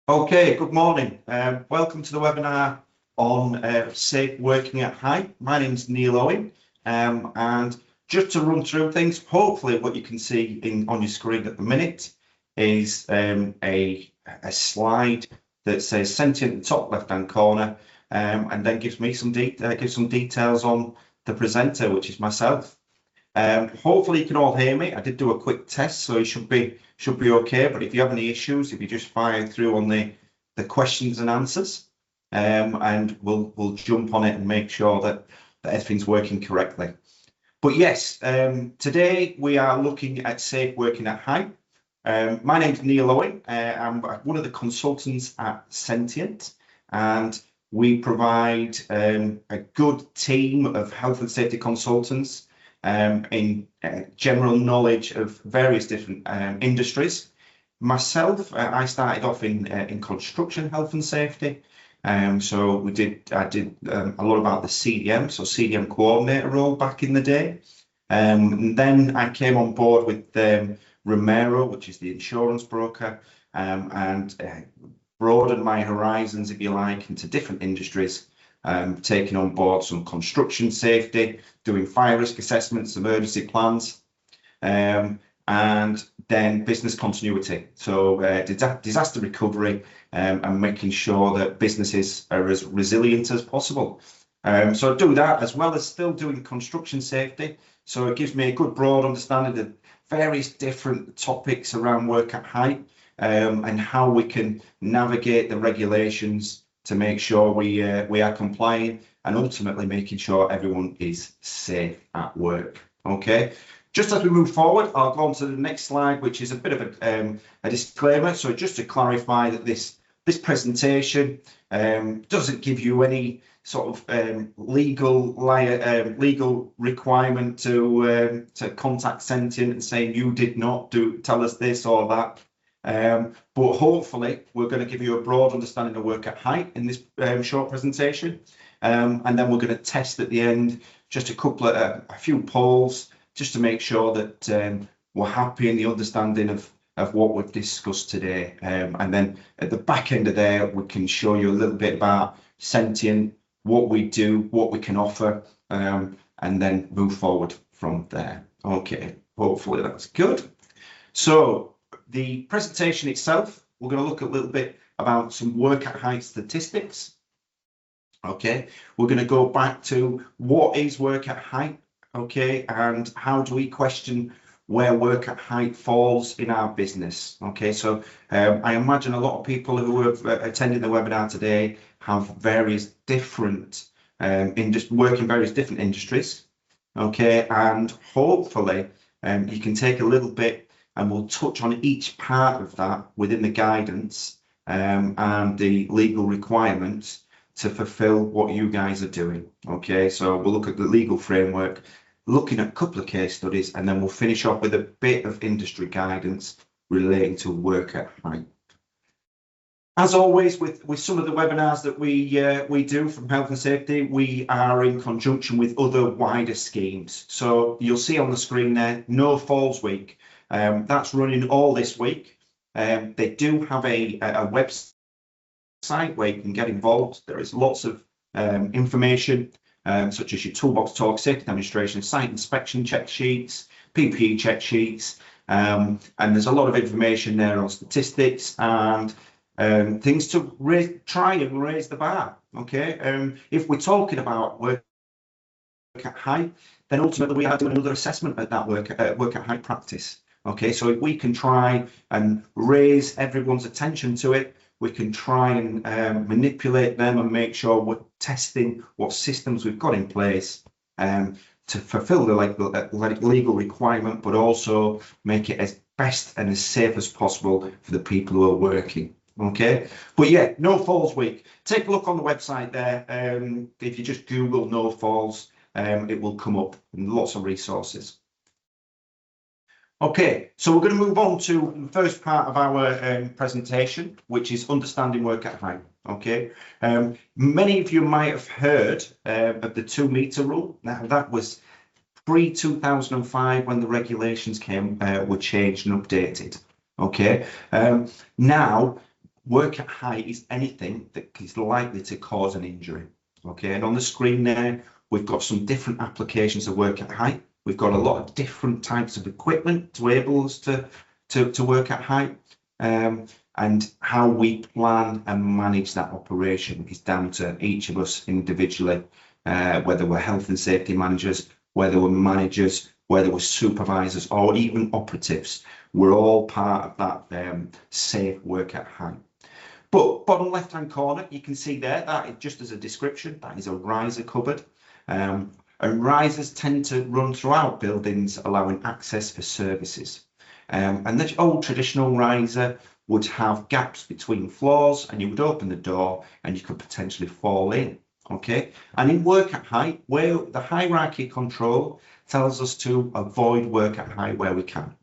Okay, good morning. Welcome to the webinar on safe working at height. My name's Neil Owen, and just to run through things, hopefully what you can see on your screen at the minute is a slide that says Sentient in the top left-hand corner, and then gives me some details on the presenter, which is myself. Hopefully you can all hear me. I did do a quick test, so it should be okay. But if you have any issues, if you just fire through on the questions and answers, and we'll jump on it and make sure that everything's working correctly. But yes, today we are looking at safe working at height. My name's Neil Owen. I'm one of the consultants at Sentient, and we provide a good team of health and safety consultants in general knowledge of various different industries. Myself, I started off in construction health and safety. So I did a lot about the CDM, so CDM coordinator role back in the day. And then I came on board with Romero, which is the insurance broker, and broadened my horizons, if you like, into different industries. Taking on board some construction safety, doing fire risk assessments, emergency plans, and then business continuity. So disaster recovery, and making sure that businesses are as resilient as possible. So I do that as well as still doing construction safety. So it gives me a good broad understanding of various different topics around work at height, and how we can navigate the regulations to make sure we are complying and ultimately making sure everyone is safe at work. Okay, just as we move forward, I'll go on to the next slide, which is a bit of a disclaimer. So just to clarify that this presentation doesn't give you any sort of legal requirement to contact Sentient and saying you did not tell us this or that. But hopefully we're going to give you a broad understanding of work at height in this short presentation, and then we're going to test at the end just a few polls just to make sure that we're happy in the understanding of what we've discussed today, and then at the back end of there we can show you a little bit about Sentient, what we do, what we can offer, and then move forward from there. Okay, hopefully that's good. So the presentation itself, we're going to look a little bit about some work at height statistics. Okay, we're going to go back to what is work at height, okay, and how do we question where work at height falls in our business. Okay, so I imagine a lot of people who have attended the webinar today have various different work in various different industries. Okay, and hopefully you can take a little bit, and we'll touch on each part of that within the guidance and the legal requirements to fulfill what you guys are doing. Okay, so we'll look at the legal framework, looking at a couple of case studies, and then we'll finish off with a bit of industry guidance relating to work at height. As always, with some of the webinars that we do from health and safety, we are in conjunction with other wider schemes. So you'll see on the screen there, No Falls Week. That's running all this week. They do have a website where you can get involved. There is lots of information, such as your toolbox talk, safety demonstration, site inspection check sheets, PPE check sheets, and there's a lot of information there on statistics and things to try and raise the bar. Okay, if we're talking about work at height, then ultimately we are doing another assessment at that work at height practice. Okay, so if we can try and raise everyone's attention to it, we can try and manipulate them and make sure we're testing what systems we've got in place to fulfill the legal requirement, but also make it as best and as safe as possible for the people who are working. Okay, but yeah, No Falls Week. Take a look on the website there. If you just Google No Falls, it will come up, and lots of resources. Okay, so we're going to move on to the first part of our presentation, which is understanding work at height. Okay, many of you might have heard of the 2 meter rule. Now that was pre-2005 when the regulations were changed and updated. Okay, now work at height is anything that is likely to cause an injury. Okay, and on the screen there, we've got some different applications of work at height. We've got a lot of different types of equipment to enable us to work at height. And how we plan and manage that operation is down to each of us individually, whether we're health and safety managers, whether we're managers, whether we're supervisors, or even operatives. We're all part of that safe work at height. But bottom left-hand corner, you can see there, that is just as a description, that is a riser cupboard. And risers tend to run throughout buildings, allowing access for services. And the old traditional riser would have gaps between floors, and you would open the door and you could potentially fall in. Okay, and in work at height, where the hierarchy control tells us to avoid work at height where we can.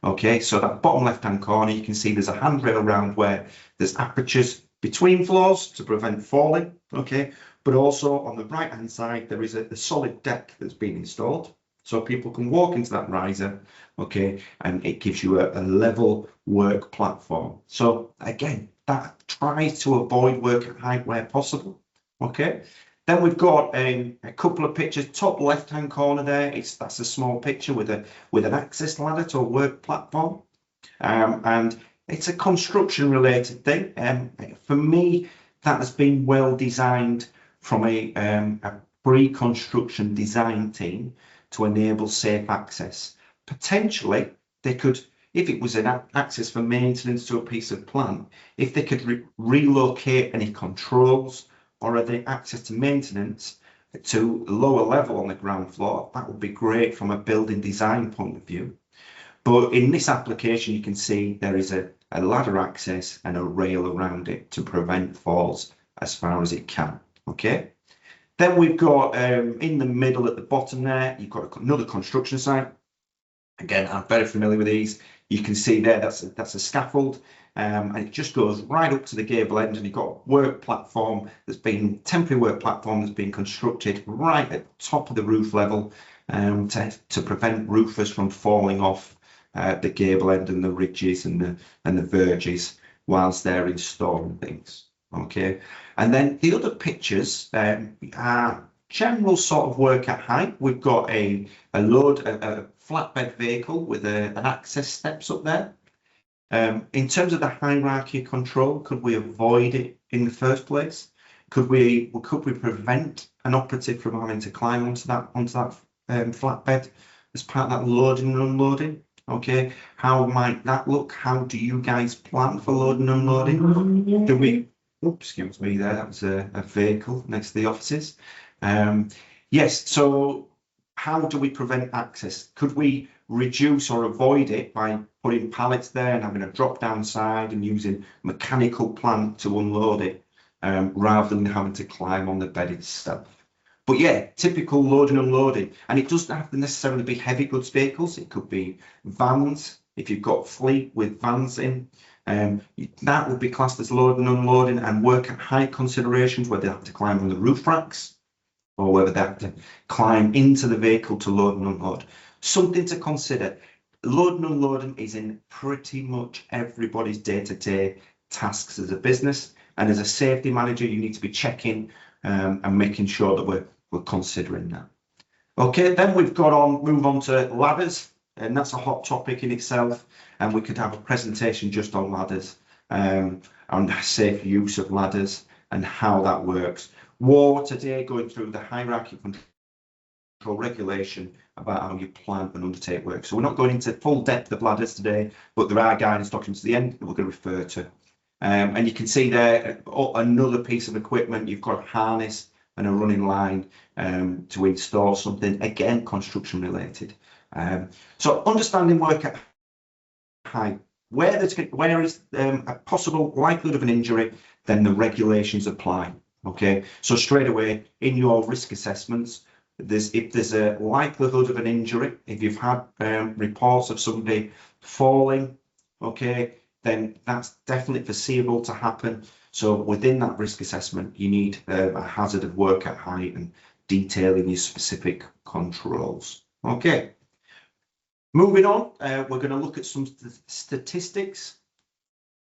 Okay, so that bottom left-hand corner, you can see there's a handrail around where there's apertures between floors to prevent falling. Okay, but also on the right-hand side, there is a solid deck that's been installed, so people can walk into that riser. Okay, and it gives you a level work platform. So again, that tries to avoid work at height where possible. Okay, then we've got a couple of pictures. Top left-hand corner there, that's a small picture with an access ladder to a work platform, and it's a construction-related thing. For me, that has been well designed from a pre-construction design team to enable safe access. Potentially, they could, if it was an access for maintenance to a piece of plant, if they could relocate any controls or the access to maintenance to a lower level on the ground floor, that would be great from a building design point of view. But in this application, you can see there is a ladder access and a rail around it to prevent falls as far as it can. Okay. Then we've got in the middle at the bottom there, you've got another construction site. Again, I'm very familiar with these. You can see there, that's a scaffold, and it just goes right up to the gable end, and you've got work platform temporary work platform that's been constructed right at the top of the roof level to prevent roofers from falling off the gable end and the ridges and the verges whilst they're installing things. Okay, and then the other pictures are general sort of work at height. We've got a flatbed vehicle with an access steps up there. In terms of the hierarchy control, could we avoid it in the first place? Could we prevent an operative from having to climb onto that flatbed as part of that loading and unloading? Okay, how might that look? How do you guys plan for loading and unloading? Do we? Oops, excuse me. There, that was a vehicle next to the offices. Yes. So, how do we prevent access? Could we reduce or avoid it by putting pallets there and having a drop down side and using mechanical plant to unload it, rather than having to climb on the bed itself? But yeah, typical loading and unloading, and it doesn't have to necessarily be heavy goods vehicles. It could be vans. If you've got fleet with vans in, that would be classed as loading and unloading, and work at height considerations, whether they have to climb on the roof racks or whether they have to climb into the vehicle to load and unload. Something to consider. Loading and unloading is in pretty much everybody's day-to-day tasks as a business, and as a safety manager, you need to be checking and making sure that we're considering that. Okay, then we've move on to ladders, and that's a hot topic in itself, and we could have a presentation just on ladders, and safe use of ladders and how that works. War today going through the hierarchy control regulation about how you plan and undertake work. So we're not going into full depth of ladders today, but there are guidance documents at the end that we're going to refer to. And you can see there another piece of equipment. You've got a harness and a running line to install something, again, construction related. So understanding work at height, where is a possible likelihood of an injury, then the regulations apply. Okay, so straight away in your risk assessments, if there's a likelihood of an injury, if you've had reports of somebody falling, okay, then that's definitely foreseeable to happen. So within that risk assessment, you need a hazard of work at height and detailing your specific controls. Okay, moving on, we're going to look at some statistics.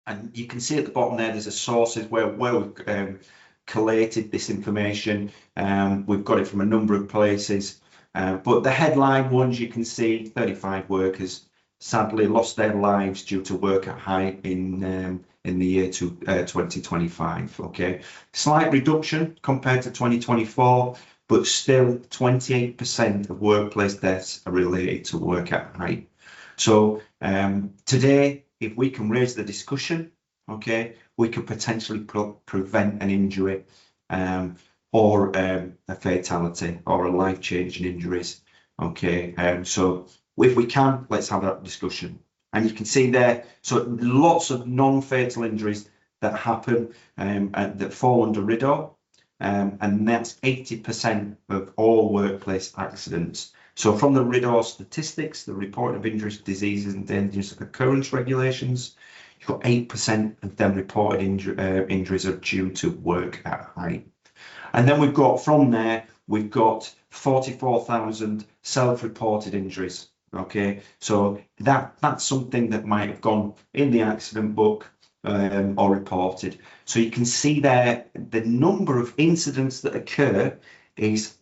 And you can see at the bottom there's a sources where we've collated this information. We've got it from a number of places, but the headline ones you can see: 35 workers sadly lost their lives due to work at height in the year 2025. Okay, slight reduction compared to 2024, but still 28% of workplace deaths are related to work at height. So today, if we can raise the discussion, okay, we could potentially prevent an injury or a fatality or a life-changing injuries. Okay, so if we can, let's have that discussion. And you can see there, so lots of non-fatal injuries that happen and that fall under RIDDOR, and that's 80% of all workplace accidents. So from the RIDDOR statistics, the Report of Injuries, Diseases and Dangers of Occurrence regulations, you've got 8% of them reported injuries are due to work at height. And then we've got, from there, we've got 44,000 self-reported injuries. Okay, so that's something that might have gone in the accident book or reported. So you can see there the number of incidents that occur is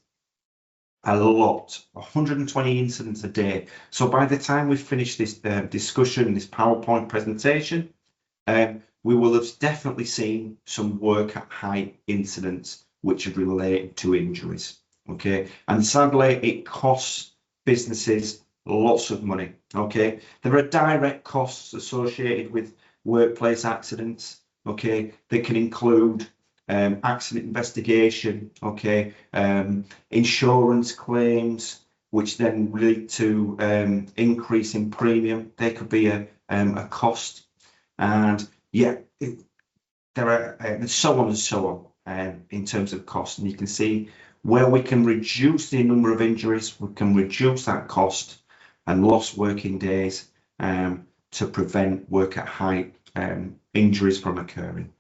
a lot, 120 incidents a day. So by the time we finish this discussion, this PowerPoint presentation, we will have definitely seen some work at height incidents which are related to injuries. Okay, and sadly, it costs businesses lots of money. Okay, there are direct costs associated with workplace accidents. Okay, they can include accident investigation, okay, insurance claims, which then lead to increase in premium. There could be a cost, and yeah, there are and so on and so on in terms of cost. And you can see where we can reduce the number of injuries, we can reduce that cost and lost working days to prevent work at height injuries from occurring.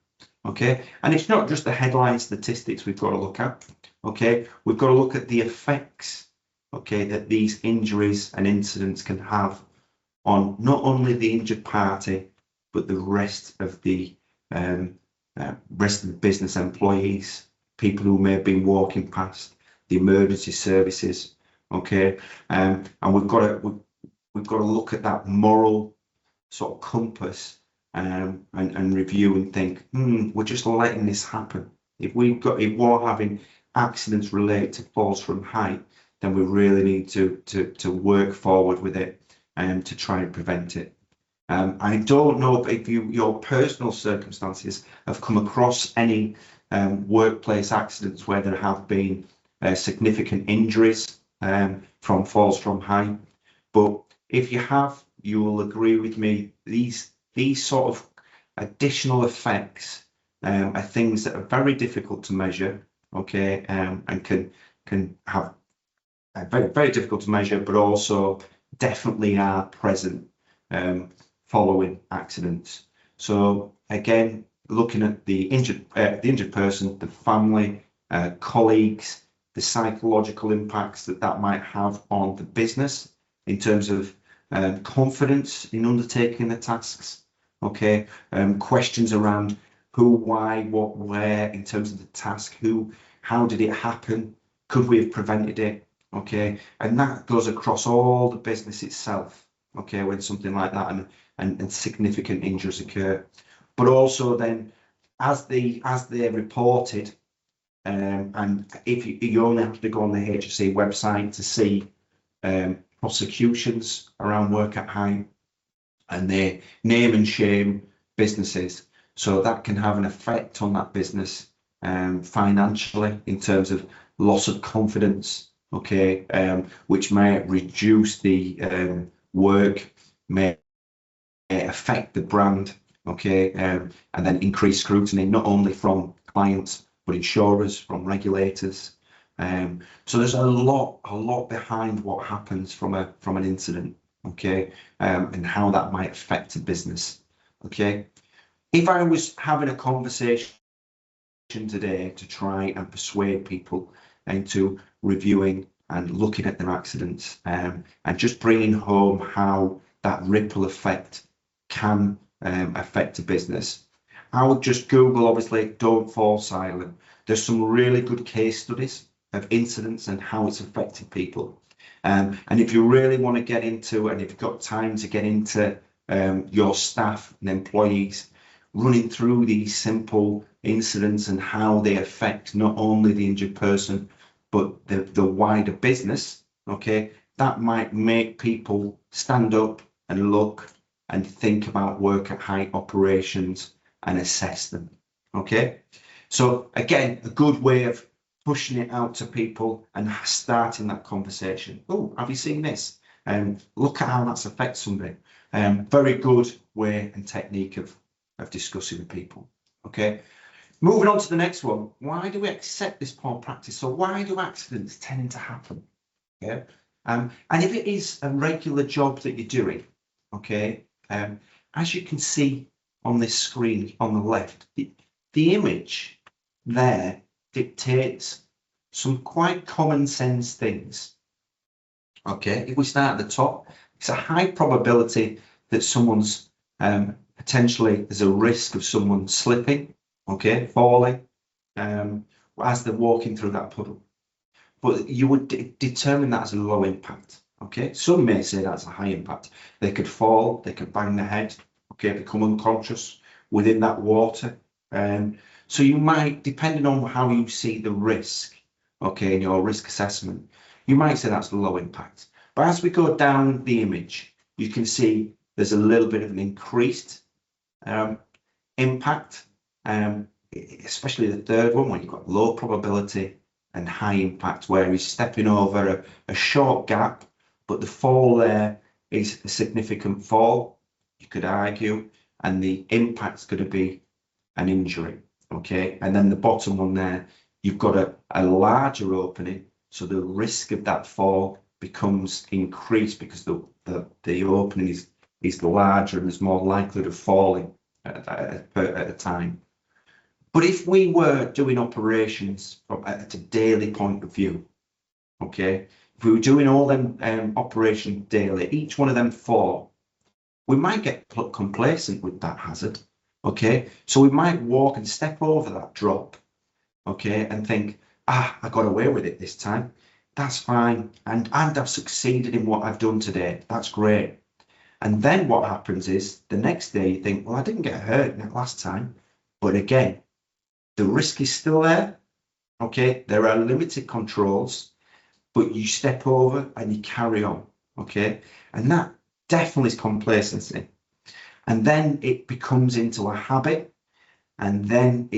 Okay, and it's not just the headline statistics we've got to look at. Okay, we've got to look at the effects, okay, that these injuries and incidents can have on not only the injured party, but the rest of the business employees, people who may have been walking past, the emergency services. Okay, and we've got to look at that moral sort of compass and review and think, we're just letting this happen. If we're having accidents related to falls from height, then we really need to work forward with it and to try and prevent it. I don't know if your personal circumstances have come across any workplace accidents where there have been significant injuries from falls from height, but if you have, you will agree with me, these sort of additional effects are things that are very difficult to measure, okay, and can have very, very difficult to measure, but also definitely are present following accidents. So again, looking at the injured person, the family, colleagues, the psychological impacts that might have on the business in terms of confidence in undertaking the tasks. Okay, questions around who, why, what, where in terms of the task, how did it happen? Could we have prevented it? Okay, and that goes across all the business itself. Okay, when something like that and significant injuries occur, but also then as they're reported, and if you only have to go on the HSE website to see prosecutions around work at height, and they name and shame businesses, so that can have an effect on that business financially in terms of loss of confidence, okay, which may reduce the work, may affect the brand, okay, and then increase scrutiny not only from clients but insurers, from regulators. So there's a lot behind what happens from an incident, okay, and how that might affect a business. Okay, if I was having a conversation today to try and persuade people into reviewing and looking at their accidents, and just bringing home how that ripple effect can affect a business, I would just Google, obviously, don't fall silent. There's some really good case studies of incidents and how it's affected people. And if you really want to get into, and if you've got time to get into your staff and employees, running through these simple incidents and how they affect not only the injured person, but the wider business, okay, that might make people stand up and look and think about work at height operations and assess them, okay? So again, a good way of pushing it out to people and starting that conversation. Oh, have you seen this? Look at how that's affected somebody. Very good way and technique of discussing with people, okay? Moving on to the next one. Why do we accept this poor practice? So why do accidents tend to happen? Okay. And if it is a regular job that you're doing, okay, as you can see on this screen on the left, the image there dictates some quite common sense things. Okay, if we start at the top, it's a high probability that someone's potentially there's a risk of someone slipping, okay, falling, as they're walking through that puddle. But you would determine that as a low impact, okay? Some may say that's a high impact. They could fall, they could bang their head, okay, become unconscious within that water. So you might, depending on how you see the risk, okay, in your risk assessment, you might say that's low impact. But as we go down the image, you can see there's a little bit of an increased impact, especially the third one, when you've got low probability and high impact, where he's stepping over a short gap, but the fall there is a significant fall, you could argue, and the impact's going to be an injury, okay? And then the bottom one there, you've got a larger opening, so the risk of that fall becomes increased because the opening is larger and there's more likelihood of falling at a time. But if we were doing operations from at a daily point of view, okay, if we were doing all them operations daily, each one of them 4, we might get complacent with that hazard, okay? So we might walk and step over that drop, okay, and think, I got away with it this time. That's fine, and I've succeeded in what I've done today. That's great. And then what happens is the next day you think, well, I didn't get hurt that last time, but again, the risk is still there, okay? There are limited controls, but you step over and you carry on, okay? And that definitely is complacency. And then it becomes into a habit, and then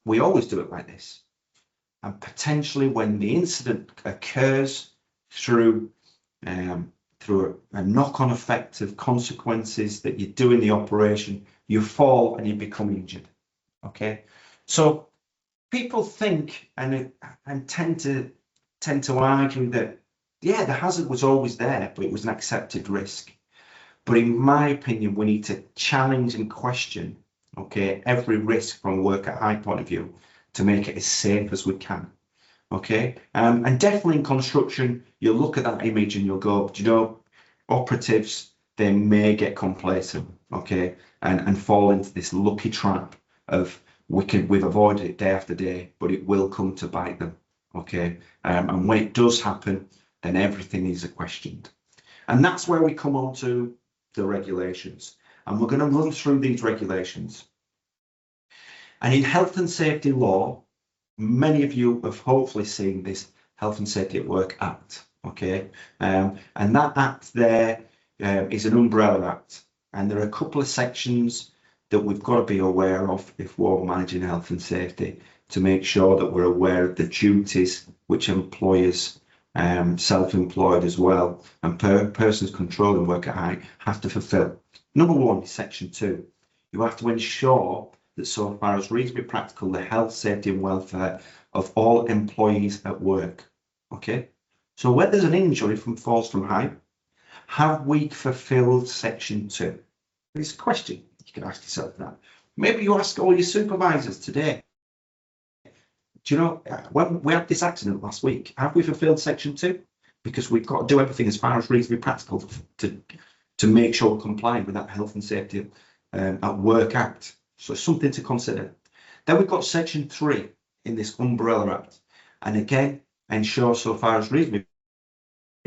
we always do it like this. And potentially when the incident occurs through a knock-on effect of consequences that you do in the operation, you fall and you become injured, okay? So people think and tend to argue that, yeah, the hazard was always there, but it was an accepted risk. But in my opinion, we need to challenge and question, okay, every risk from a work at height point of view to make it as safe as we can, okay? And definitely in construction, you'll look at that image and you'll go, do you know, operatives, they may get complacent, okay, and fall into this lucky trap of we've avoided it day after day, but it will come to bite them, okay? And when it does happen, then everything is questioned. And that's where we come on to the regulations. And we're going to run through these regulations. And in health and safety law, many of you have hopefully seen this Health and Safety at Work Act, okay? And that act there is an umbrella act. And there are a couple of sections that we've got to be aware of if we're managing health and safety, to make sure that we're aware of the duties which employers, self-employed as well, and persons controlling work at height have to fulfil. Number 1 is section 2. You have to ensure that so far as reasonably practical, the health, safety and welfare of all employees at work, okay? So when there's an injury from falls from height, have we fulfilled section 2? It's a question. You can ask yourself that. Maybe you ask all your supervisors today. Do you know, when we had this accident last week, have we fulfilled section 2? Because we've got to do everything as far as reasonably practical to make sure we're complying with that health and safety at Work Act. So it's something to consider. Then we've got Section 3 in this Umbrella Act. And again, ensure so far as reasonably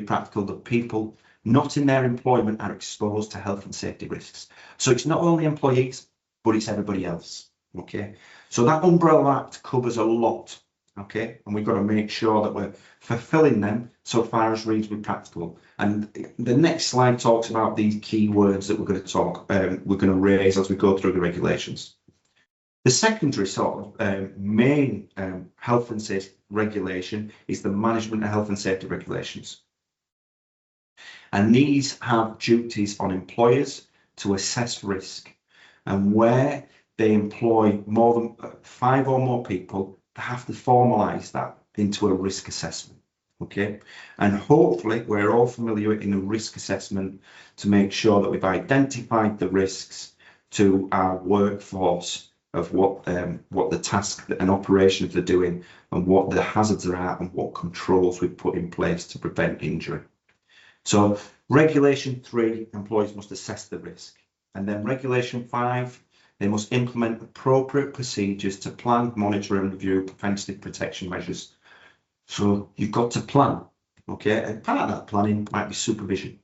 practical that people not in their employment are exposed to health and safety risks. So it's not only employees, but it's everybody else. Okay, so that Umbrella Act covers a lot. Okay, and we've got to make sure that we're fulfilling them so far as reasonably practical. And the next slide talks about these key words that we're going to raise as we go through the regulations. The secondary sort of main health and safety regulation is the management of health and safety regulations. And these have duties on employers to assess risk, and where they employ more than 5 or more people, they have to formalise that into a risk assessment. Okay, and hopefully we're all familiar in a risk assessment to make sure that we've identified the risks to our workforce of what the task and operations they're doing, and what the hazards are at, and what controls we've put in place to prevent injury. So Regulation 3, employees must assess the risk. And then Regulation 5, they must implement appropriate procedures to plan, monitor and review preventative protection measures. So you've got to plan, okay? And part of that planning might be supervision.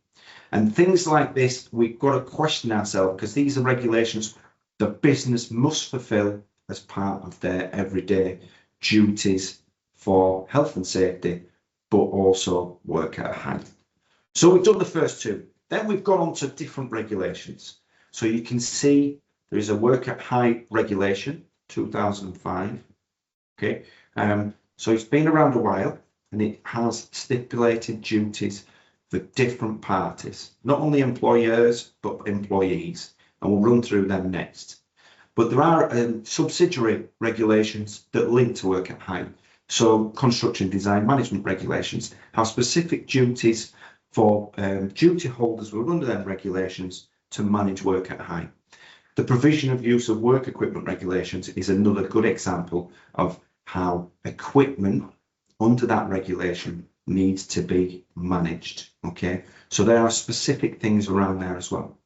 And things like this, we've got to question ourselves, because these are regulations the business must fulfill as part of their everyday duties for health and safety, but also work at height. So we've done the first two. Then we've gone on to different regulations. So you can see there is a work at height regulation, 2005. Okay, so it's been around a while, and it has stipulated duties for different parties, not only employers, but employees. And we'll run through them next. But there are subsidiary regulations that link to work at height. So construction design management regulations have specific duties for duty holders who are under them regulations to manage work at height. The provision of use of work equipment regulations is another good example of how equipment under that regulation needs to be managed. Okay, so there are specific things around there as well.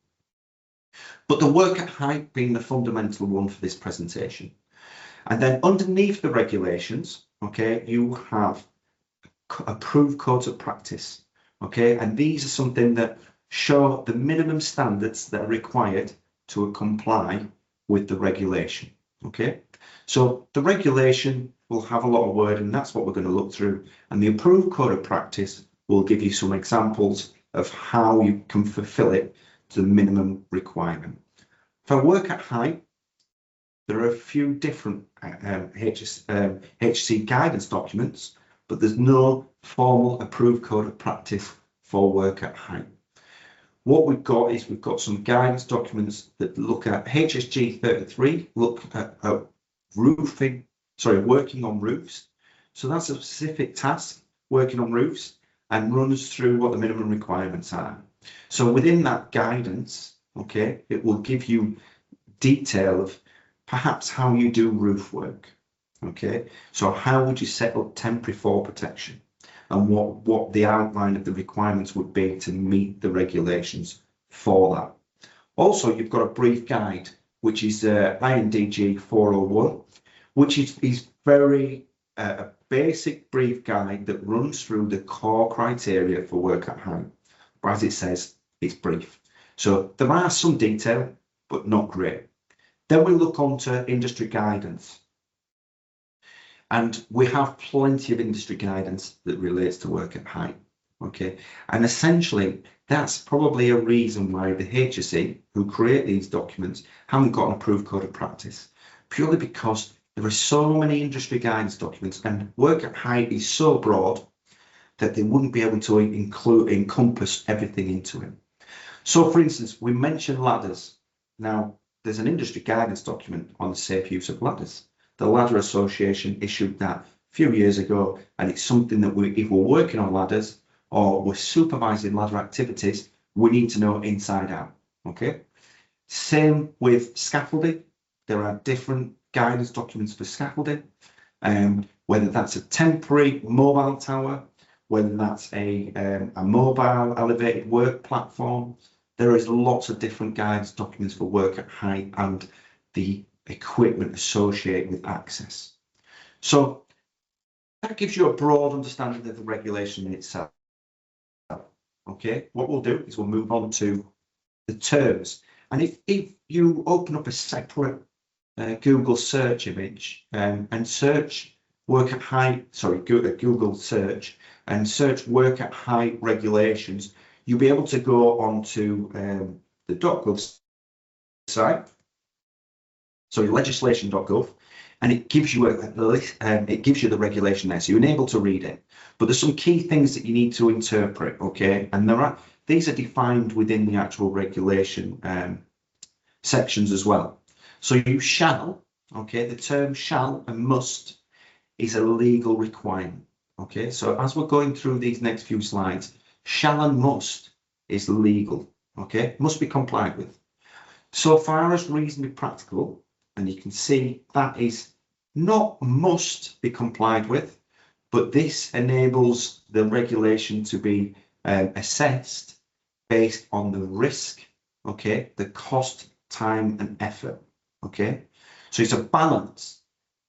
But the work at height being the fundamental one for this presentation. And then underneath the regulations, okay, you have approved codes of practice. Okay, and these are something that show the minimum standards that are required to comply with the regulation. Okay, so the regulation will have a lot of word, and that's what we're going to look through. And the approved code of practice will give you some examples of how you can fulfill it to the minimum requirement. For work at height, there are a few different HC guidance documents, but there's no formal approved code of practice for work at height. What we've got is we've got some guidance documents that look at HSG 33, look at working on roofs. So that's a specific task, working on roofs, and runs through what the minimum requirements are. So within that guidance, okay, it will give you detail of perhaps how you do roof work. Okay, so how would you set up temporary fall protection, and what the outline of the requirements would be to meet the regulations for that. Also, you've got a brief guide, which is INDG 401, which is very a basic brief guide that runs through the core criteria for work at height. But as it says, it's brief. So there are some detail, but not great. Then we look on to industry guidance. And we have plenty of industry guidance that relates to work at height. Okay, and essentially that's probably a reason why the HSE who create these documents haven't got an approved code of practice, purely because there are so many industry guidance documents, and work at height is so broad that they wouldn't be able to encompass everything into it. So for instance, we mentioned ladders. Now there's an industry guidance document on the safe use of ladders. The Ladder Association issued that a few years ago, and it's something that if we're working on ladders or we're supervising ladder activities, we need to know inside out. Okay. Same with scaffolding. There are different guidance documents for scaffolding, whether that's a temporary mobile tower, whether that's a mobile elevated work platform, There is lots of different guidance documents for work at height and the equipment associated with access. So that gives you a broad understanding of the regulation in itself. Okay, what we'll do is we'll move on to the terms. And if you open up a separate Google search image and search work at height, sorry, Google search and search work at height regulations, you'll be able to go onto the .gov site, so legislation.gov, and it gives you it gives you the regulation there, so you're able to read it. But there's some key things that you need to interpret, okay? And these are defined within the actual regulation sections as well. So you shall, okay, the term shall and must is a legal requirement, okay? So as we're going through these next few slides, shall and must is legal, okay? Must be complied with. So far as reasonably practicable, and you can see that is not must be complied with, but this enables the regulation to be assessed based on the risk, okay, the cost, time and effort, okay? So it's a balance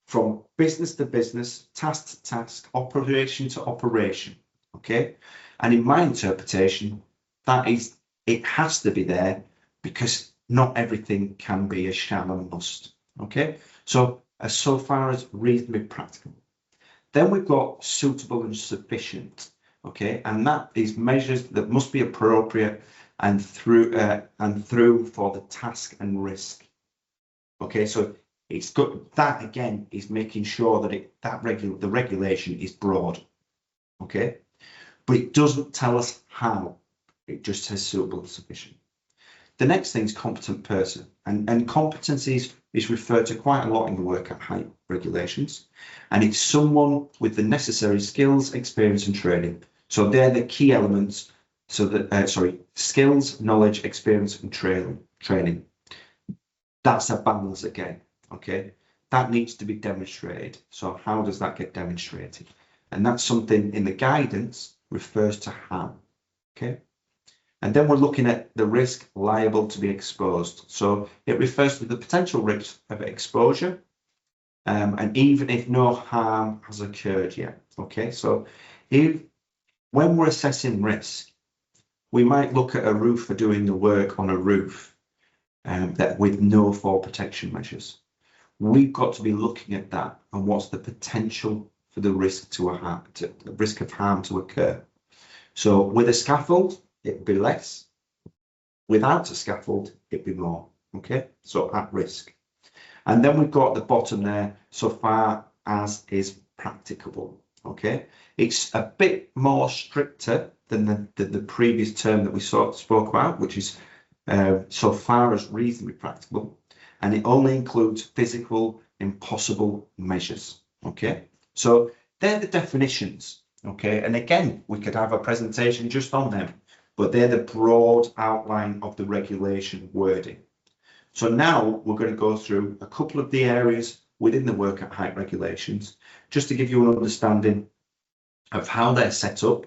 from business to business, task to task, operation to operation, okay? And in my interpretation, that is, it has to be there because not everything can be a shall and must, okay? So far as reasonably practical. Then we've got suitable and sufficient, okay? And that is measures that must be appropriate and through for the task and risk, okay? So it's good, that again is making sure that the regulation is broad, okay? But it doesn't tell us how, it just says suitable and sufficient. The next thing is competent person, and competency is referred to quite a lot in the work at height regulations, and it's someone with the necessary skills, experience and training. So they're the key elements. So that skills, knowledge, experience and training. That's a balance again, okay? That needs to be demonstrated. So how does that get demonstrated? And that's something in the guidance refers to how, okay? And then we're looking at the risk liable to be exposed. So it refers to the potential risk of exposure, and even if no harm has occurred yet. Okay, so when we're assessing risk, we might look at a roofer doing the work on a roof that with no fall protection measures. We've got to be looking at that and what's the potential for the risk the risk of harm to occur. So with a scaffold, it'd be less. Without a scaffold, it'd be more. Okay, so at risk. And then we've got the bottom there, so far as is practicable. Okay, it's a bit more stricter than the previous term that we spoke about, which is so far as reasonably practicable, and it only includes physical impossible measures. Okay, so they're the definitions. Okay, and again, we could have a presentation just on them, but they're the broad outline of the regulation wording. So now we're going to go through a couple of the areas within the work at height regulations, just to give you an understanding of how they're set up,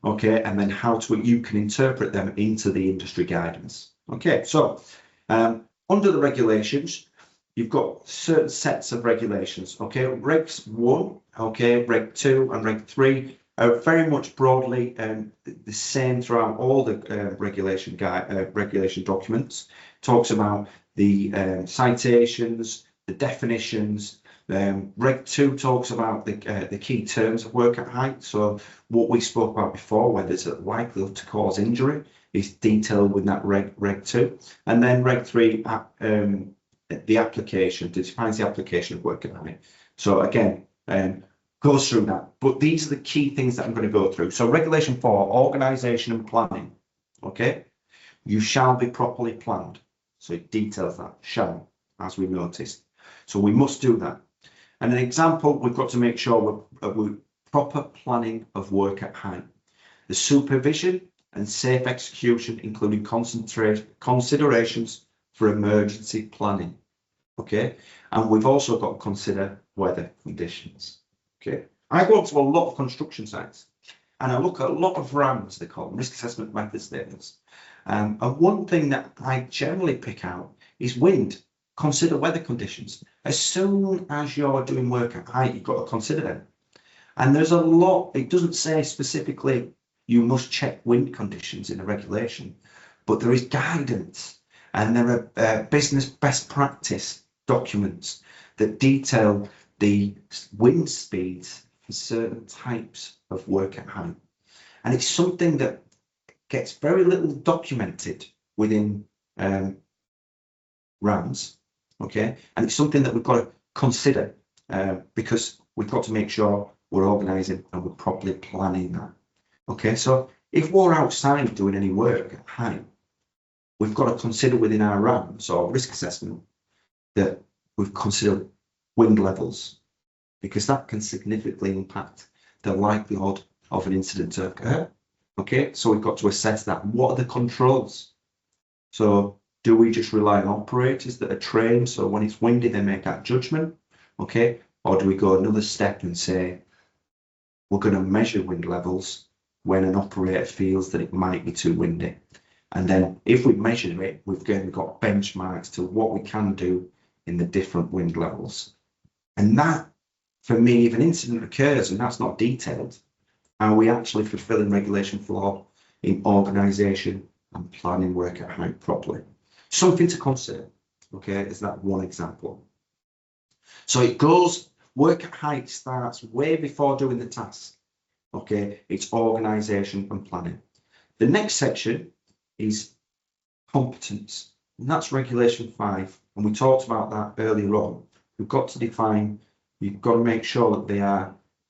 okay, and then how you can interpret them into the industry guidance. Okay, so under the regulations, you've got certain sets of regulations, okay, Regs 1, okay, Reg 2 and Reg 3 are very much broadly the same throughout all the regulation documents. Talks about the citations, the definitions. Reg 2 talks about the key terms of work at height. So what we spoke about before, where there's a likelihood to cause injury, is detailed with that Reg 2. And then Reg 3, the application, defines the application of work at height. So again, goes through that. But these are the key things that I'm going to go through. So Regulation 4, organisation and planning. Okay, you shall be properly planned. So it details that, shall, as we noticed. So we must do that. And an example, we've got to make sure we're proper planning of work at height. The supervision and safe execution, including considerations for emergency planning. Okay, and we've also got to consider weather conditions. Okay, I go to a lot of construction sites and I look at a lot of RAMs, they call them, risk assessment method statements. And one thing that I generally pick out is wind. Consider weather conditions. As soon as you're doing work at height, you've got to consider them. And there's a lot, it doesn't say specifically you must check wind conditions in a regulation, but there is guidance and there are business best practice documents that detail the wind speeds for certain types of work at height. And it's something that gets very little documented within RAMs, okay? And it's something that we've got to consider because we've got to make sure we're organising and we're properly planning that. Okay, so if we're outside doing any work at height, we've got to consider within our RAMs or risk assessment that we've considered wind levels, because that can significantly impact the likelihood of an incident to occur. Okay, so we've got to assess that. What are the controls? So do we just rely on operators that are trained, so when it's windy they make that judgment? Okay, or do we go another step and say we're going to measure wind levels when an operator feels that it might be too windy? And then if we measure it, we've again got benchmarks to what we can do in the different wind levels. And that, for me, if an incident occurs and that's not detailed, are we actually fulfilling regulation 4 in organisation and planning work at height properly? Something to consider, okay, is that one example. So it goes, work at height starts way before doing the task, okay, it's organisation and planning. The next section is competence, and that's regulation 5, and we talked about that earlier on. We've got to define, you've got to make sure that they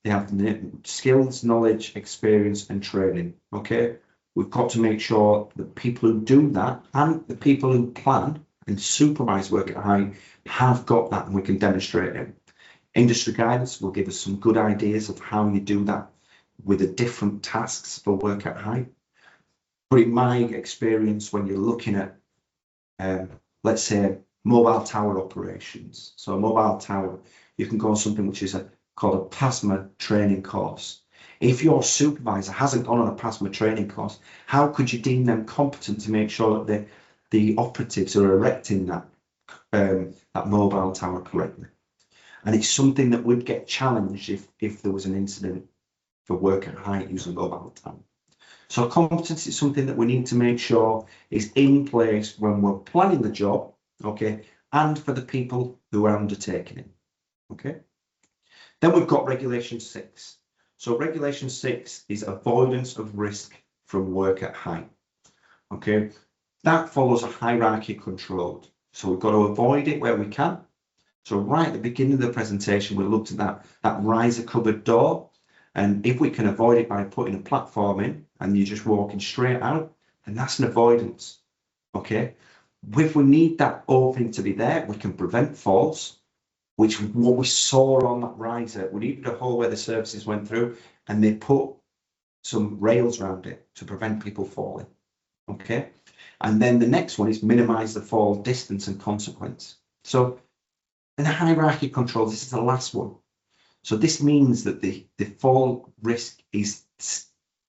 have the skills, knowledge, experience and training, okay? We've got to make sure that people who do that and the people who plan and supervise work at height have got that, and we can demonstrate it. Industry guidance will give us some good ideas of how you do that with the different tasks for work at height. But in my experience, when you're looking at, let's say, mobile tower operations, so a mobile tower, you can go on something which is called a PASMA training course. If your supervisor hasn't gone on a PASMA training course, how could you deem them competent to make sure that the operatives are erecting that mobile tower correctly? And it's something that would get challenged if there was an incident for work at height using mobile tower. So competence is something that we need to make sure is in place when we're planning the job, okay, and for the people who are undertaking it, okay. Then we've got regulation 6. So regulation 6 is avoidance of risk from work at height, okay. That follows a hierarchy controlled. So we've got to avoid it where we can. So right at the beginning of the presentation, we looked at that riser cupboard door. And if we can avoid it by putting a platform in and you're just walking straight out, then that's an avoidance, okay? If we need that opening to be there, we can prevent falls, which what we saw on that riser, we needed a hole where the services went through and they put some rails around it to prevent people falling, okay? And then the next one is minimize the fall distance and consequence. So in the hierarchy controls, this is the last one. So this means that the fall risk is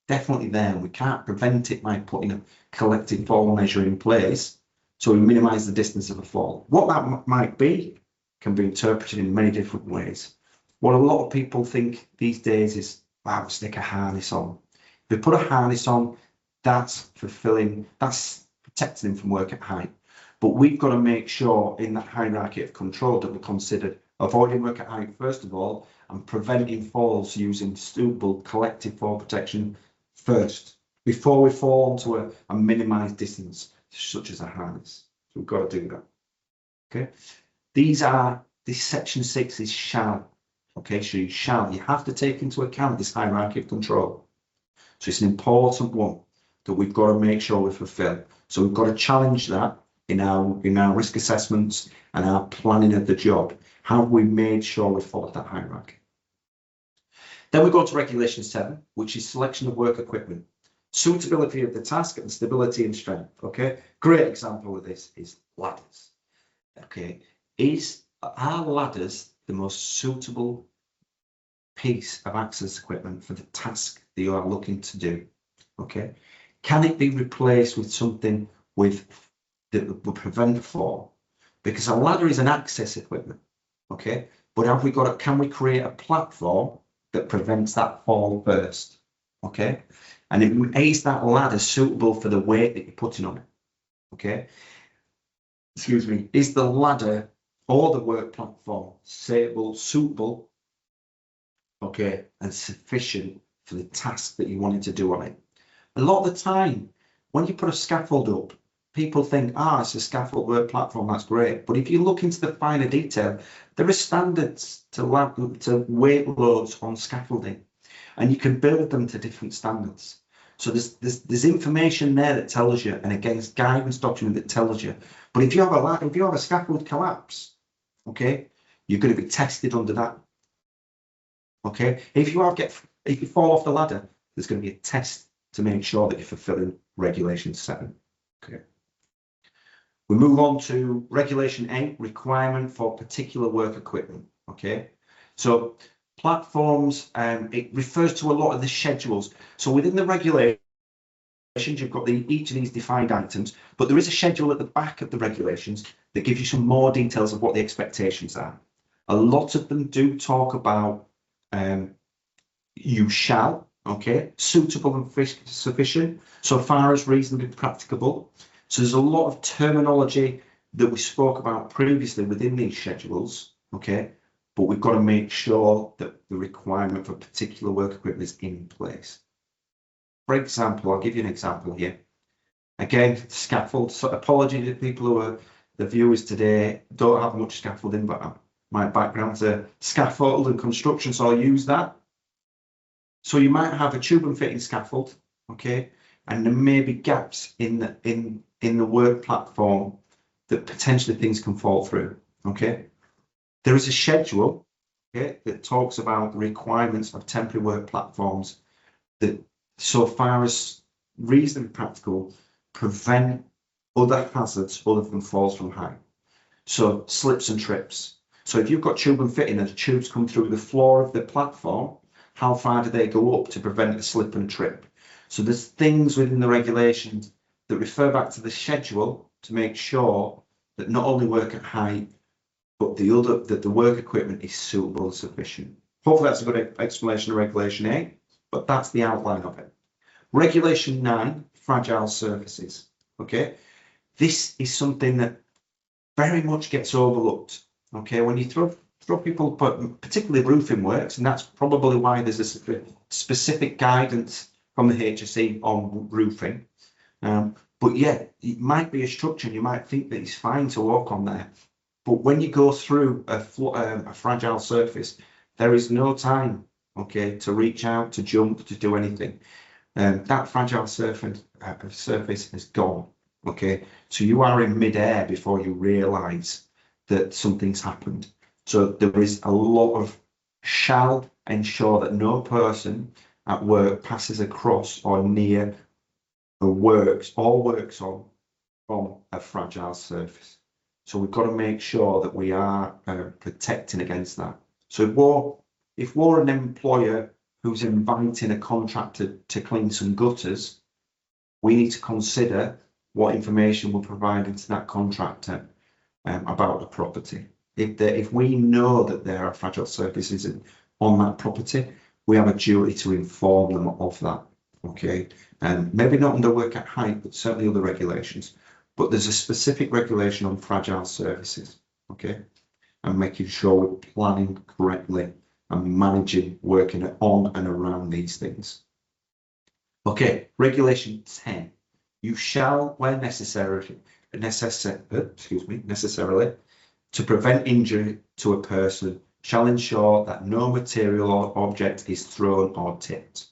definitely there. We can't prevent it by putting a collective fall measure in place. So we minimize the distance of a fall. What that might be can be interpreted in many different ways. What a lot of people think these days is, wow, stick a harness on. If we put a harness on, that's protecting them from work at height. But we've got to make sure in that hierarchy of control that we considered avoiding work at height, first of all, and preventing falls using suitable collective fall protection first, before we fall onto a minimized distance, such as a harness. So we've got to do that. Okay. This section 6 is shall. Okay, so you have to take into account this hierarchy of control. So it's an important one that we've got to make sure we fulfill. So we've got to challenge that in our risk assessments and our planning of the job. How have we made sure we follow that hierarchy? Then we go to regulation 7, which is selection of work equipment, suitability of the task and stability and strength. Okay, great example of this is ladders. Okay, are ladders the most suitable piece of access equipment for the task that you are looking to do? Okay, Can it be replaced with something that will prevent fall? Because a ladder is an access equipment, okay? But have we got can we create a platform that prevents that fall first, okay? And is that ladder suitable for the weight that you're putting on it, okay? Excuse me. Is the ladder or the work platform suitable, okay, and sufficient for the task that you wanted to do on it? A lot of the time, when you put a scaffold up, people think, it's a scaffold work platform, that's great. But if you look into the finer detail, there are standards to weight loads on scaffolding, and you can build them to different standards. So there's information there that tells you, and against guidance document that tells you. But if you have a scaffold collapse, okay, you're going to be tested under that. Okay, if you fall off the ladder, there's going to be a test to make sure that you're fulfilling Regulation 7. Okay. We move on to Regulation 8, requirement for particular work equipment. Okay, so platforms, it refers to a lot of the schedules. So within the regulations, you've got each of these defined items, but there is a schedule at the back of the regulations that gives you some more details of what the expectations are. A lot of them do talk about you shall, okay, suitable and sufficient, so far as reasonably practicable. So there's a lot of terminology that we spoke about previously within these schedules, okay, but we've got to make sure that the requirement for particular work equipment is in place. For example, I'll give you an example here. Again, scaffold. So apology to people who are the viewers today, don't have much scaffolding, but my background's a scaffold and construction, so I'll use that. So you might have a tube and fitting scaffold, okay, and there may be gaps in the work platform that potentially things can fall through, okay. There is a schedule, okay, that talks about the requirements of temporary work platforms that, so far as reasonably practical, prevent other hazards other than falls from height. So slips and trips. So if you've got tube and fitting and the tubes come through the floor of the platform, how far do they go up to prevent a slip and trip? So there's things within the regulations that refer back to the schedule to make sure that not only work at height, but that the work equipment is suitable and sufficient. Hopefully that's a good explanation of Regulation 8, but that's the outline of it. Regulation 9, fragile surfaces. Okay, this is something that very much gets overlooked. Okay, when you throw people, particularly roofing works, and that's probably why there's a specific guidance from the HSE on roofing. But yeah, it might be a structure, and you might think that it's fine to walk on there. But when you go through a fragile surface, there is no time, okay, to reach out, to jump, to do anything. That fragile surface is gone, okay? So you are in midair before you realise that something's happened. So there is a lot of shall ensure that no person at work passes across or near or works on a fragile surface. So we've got to make sure that we are protecting against that. So if we're an employer who's inviting a contractor to clean some gutters, we need to consider what information we're providing to that contractor about the property. If we know that there are fragile surfaces on that property, we have a duty to inform them of that. Okay, and maybe not under work at height, but certainly other regulations. But there's a specific regulation on fragile surfaces. Okay, and making sure we're planning correctly and managing working on and around these things. Okay, Regulation 10. You shall, where necessarily, to prevent injury to a person, shall ensure that no material or object is thrown or tipped.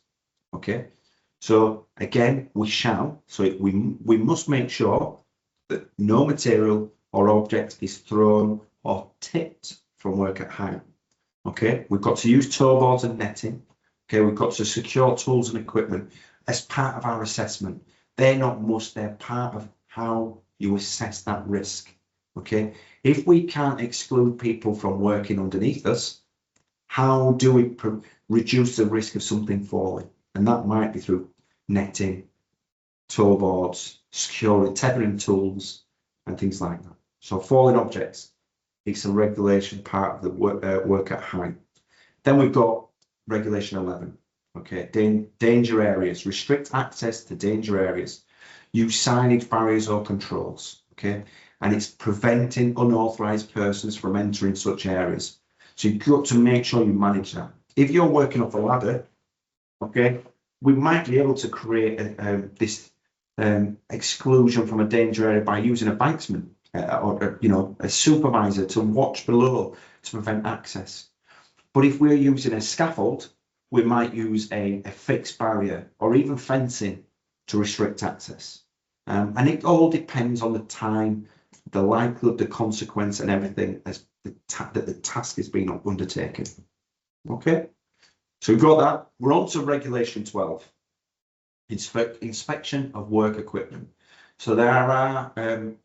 Okay, so again, we shall. So we must make sure that no material or object is thrown or tipped from work at height. Okay, we've got to use toe boards and netting. Okay, we've got to secure tools and equipment as part of our assessment. They're not must, they're part of how you assess that risk. Okay, if we can't exclude people from working underneath us, how do we reduce the risk of something falling? And that might be through netting, tow boards, security tethering tools, and things like that. So falling objects, it's a regulation part of the work at height. Then we've got regulation 11. Okay, danger areas, restrict access to danger areas, use signage, barriers or controls. Okay, and it's preventing unauthorized persons from entering such areas. So you've got to make sure you manage that. If you're working up a ladder, okay, we might be able to create this exclusion from a danger area by using a banksman or a supervisor to watch below to prevent access. But if we're using a scaffold, we might use a fixed barrier or even fencing to restrict access. And it all depends on the time, the likelihood, the consequence, and everything as that the task is being undertaken. Okay, so we've got that. We're on to regulation 12, inspection of work equipment. So there are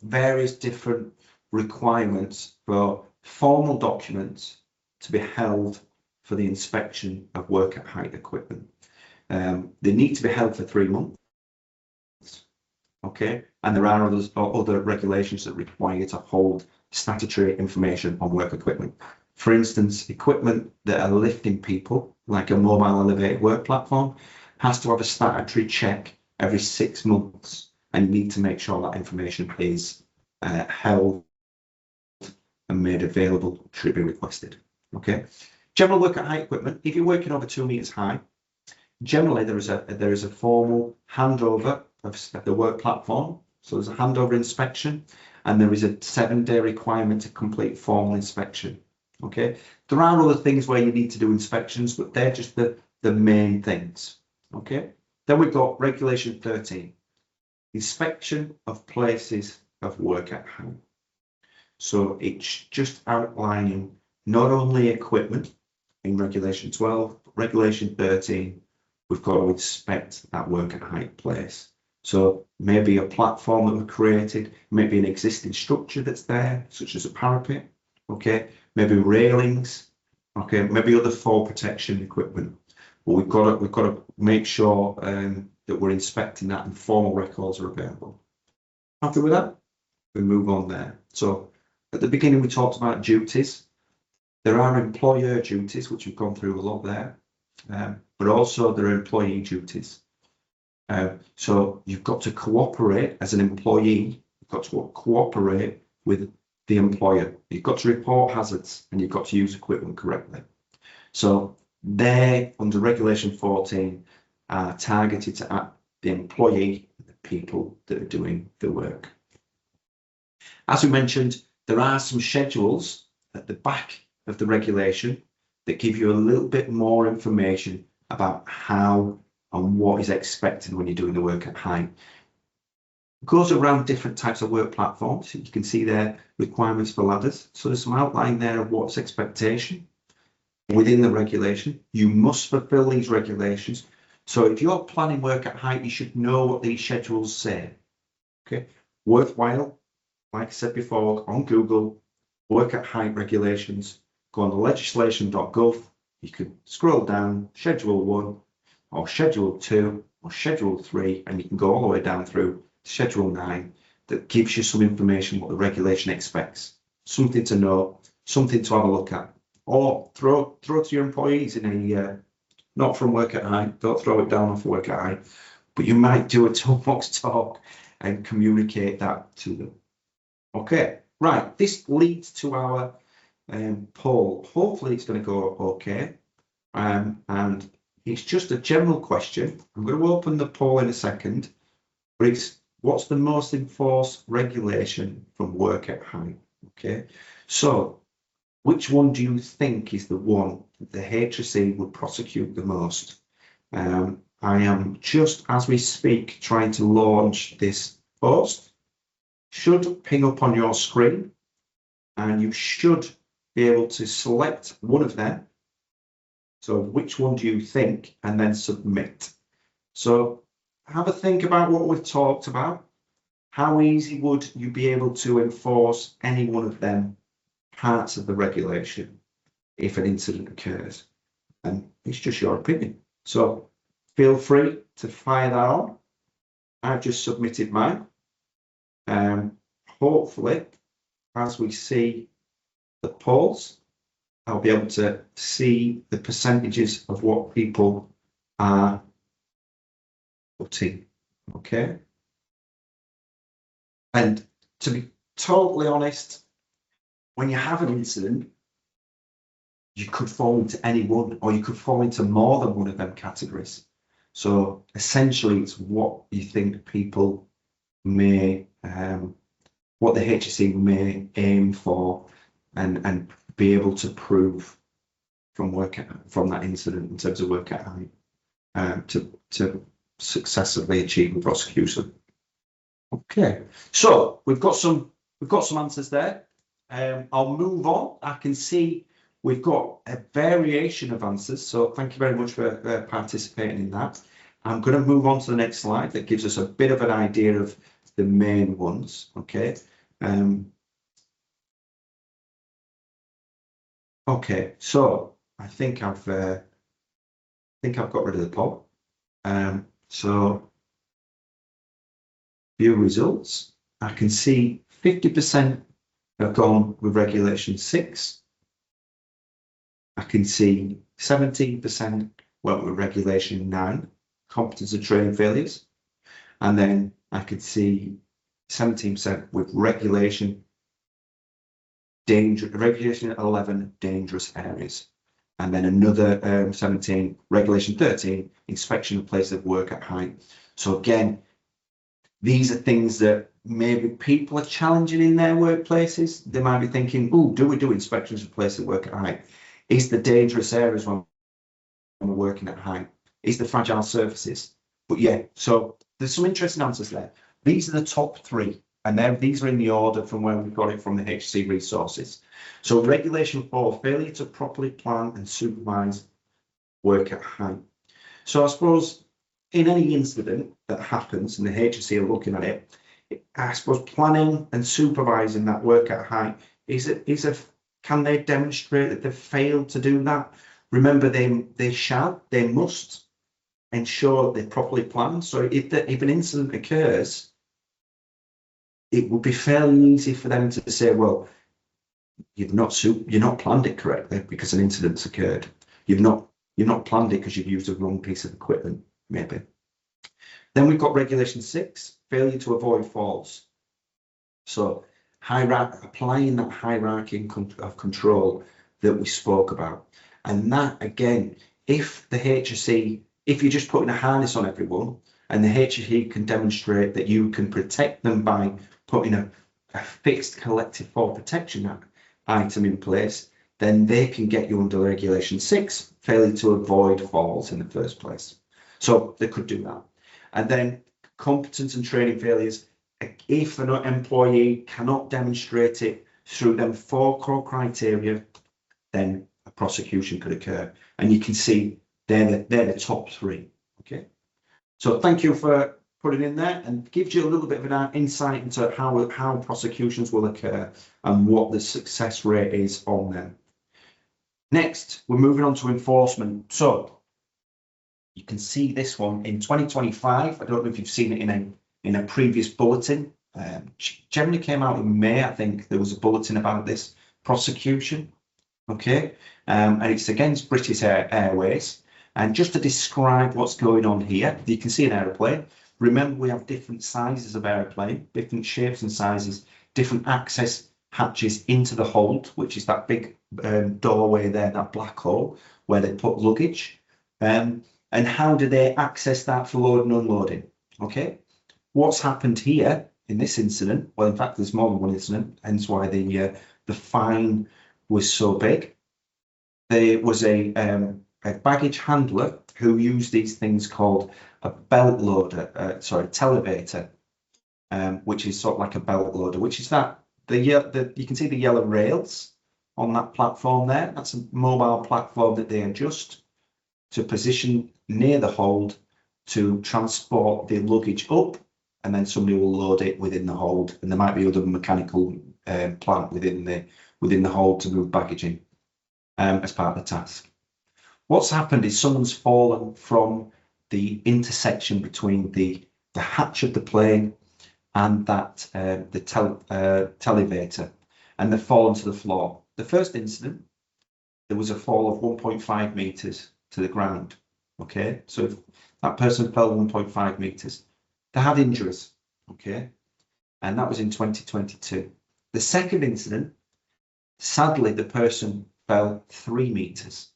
various different requirements for formal documents to be held for the inspection of work at height equipment. They need to be held for 3 months. Okay, and there are other regulations that require you to hold statutory information on work equipment. For instance, equipment that are lifting people, like a mobile elevated work platform, has to have a statutory check every 6 months, and you need to make sure that information is held and made available should it be requested. Okay, general work at height equipment. If you're working over 2 meters high, generally there is a formal handover of the work platform. So there's a handover inspection, and there is a 7-day requirement to complete formal inspection. Okay, there are other things where you need to do inspections, but they're just the main things. Okay, then we've got regulation 13, inspection of places of work at height. So it's just outlining not only equipment in regulation 12, but regulation 13, we've got to inspect that work at height place. So maybe a platform that was created, maybe an existing structure that's there, such as a parapet, okay, maybe railings, okay, maybe other fall protection equipment. But we've got to make sure that we're inspecting that and formal records are available. Happy with that? We move on there. So at the beginning we talked about duties. There are employer duties, which we've gone through a lot there, but also there are employee duties. So you've got to cooperate as an employee, you've got to cooperate with the employer. You've got to report hazards and you've got to use equipment correctly. So they, under regulation 14, are targeted to the employee, the people that are doing the work. As we mentioned, there are some schedules at the back of the regulation that give you a little bit more information about how and what is expected when you're doing the work at height. It goes around different types of work platforms. You can see there requirements for ladders. So there's some outline there of what's expectation within the regulation. You must fulfill these regulations. So if you're planning work at height, you should know what these schedules say. Okay, worthwhile, like I said before, on Google, work at height regulations, go on to legislation.gov. You can scroll down, schedule 1, or schedule 2, or schedule 3, and you can go all the way down through schedule 9. That gives you some information what the regulation expects, something to know, something to have a look at, or throw to your employees in a not from work at height. Don't throw it down off work at height, but you might do a toolbox talk and communicate that to them. Okay, right. This leads to our poll. Hopefully, it's going to go okay, and it's just a general question. I'm going to open the poll in a second, but it's what's the most enforced regulation from work at height? Okay, so which one do you think is the one that the HSE would prosecute the most? I am just as we speak trying to launch this post. Should ping up on your screen, and you should be able to select one of them. So which one do you think, and then submit. So have a think about what we've talked about. How easy would you be able to enforce any one of them parts of the regulation if an incident occurs? And it's just your opinion. So feel free to fire that on. I've just submitted mine. Hopefully, as we see the polls, I'll be able to see the percentages of what people are putting. Okay. And to be totally honest, when you have an incident, you could fall into any one, or you could fall into more than one of them categories. So essentially, it's what you think people may, what the HSE may aim for, and be able to prove from that incident in terms of work at height, to successfully achieve the prosecution. Okay, so we've got some answers there. I'll move on. I can see we've got a variation of answers, so thank you very much for participating in that. I'm going to move on to the next slide that gives us a bit of an idea of the main ones. Okay. Okay, so I think I've got rid of the poll. So view results. I can see 50% have gone with regulation 6. I can see 17% went with regulation 9, competence and training failures. And then I could see 17% with regulation 11, dangerous areas. And then another 17, regulation 13, inspection of places of work at height. So again, these are things that maybe people are challenging in their workplaces. They might be thinking, oh, do we do inspections of places of work at height? Is the dangerous areas when we're working at height? Is the fragile surfaces? But yeah, so there's some interesting answers there. These are the top 3, and these are in the order from where we got it from the HC resources. So regulation 4, failure to properly plan and supervise work at height. So I suppose in any incident that happens, and the HSE are looking at it, I suppose planning and supervising that work at height can they demonstrate that they've failed to do that? Remember, they must ensure they properly plan. So if an incident occurs, it would be fairly easy for them to say, well, you've not planned it correctly because an incident's occurred. You've not planned it because you've used the wrong piece of equipment, maybe. Then we've got regulation 6, failure to avoid faults. So applying that hierarchy of control that we spoke about. And that, again, if you're just putting a harness on everyone and the HSE can demonstrate that you can protect them by putting a fixed collective fault protection item in place, then they can get you under regulation 6, failure to avoid falls in the first place. So they could do that. And then competence and training failures, if an employee cannot demonstrate it through them 4 core criteria, then a prosecution could occur. And you can see they're the top 3. Okay. So thank you for putting in there, and gives you a little bit of an insight into how prosecutions will occur and what the success rate is on them. Next, we're moving on to enforcement. So you can see this one in 2025. I don't know if you've seen it in a previous bulletin. Generally came out in May. I think there was a bulletin about this prosecution. Okay, and it's against British Airways. And just to describe what's going on here, you can see an aeroplane. Remember, we have different sizes of aeroplane, different shapes and sizes, different access hatches into the hold, which is that big doorway there, that black hole where they put luggage. And how do they access that for loading and unloading? Okay, what's happened here in this incident? Well, in fact, there's more than one incident, hence why the fine was so big. There was a baggage handler who used these things called a belt loader, televator, which is sort of like a belt loader, which is that you can see the yellow rails on that platform there. That's a mobile platform that they adjust to position near the hold to transport the luggage up, and then somebody will load it within the hold, and there might be other mechanical plant within the hold to move baggage in as part of the task. What's happened is someone's fallen from the intersection between the the hatch of the plane, and that the televator, and they've fallen to the floor. The first incident, there was a fall of 1.5 meters to the ground. Okay, so if that person fell 1.5 meters, they had injuries. Okay, and that was in 2022. The second incident, sadly, the person fell 3 meters.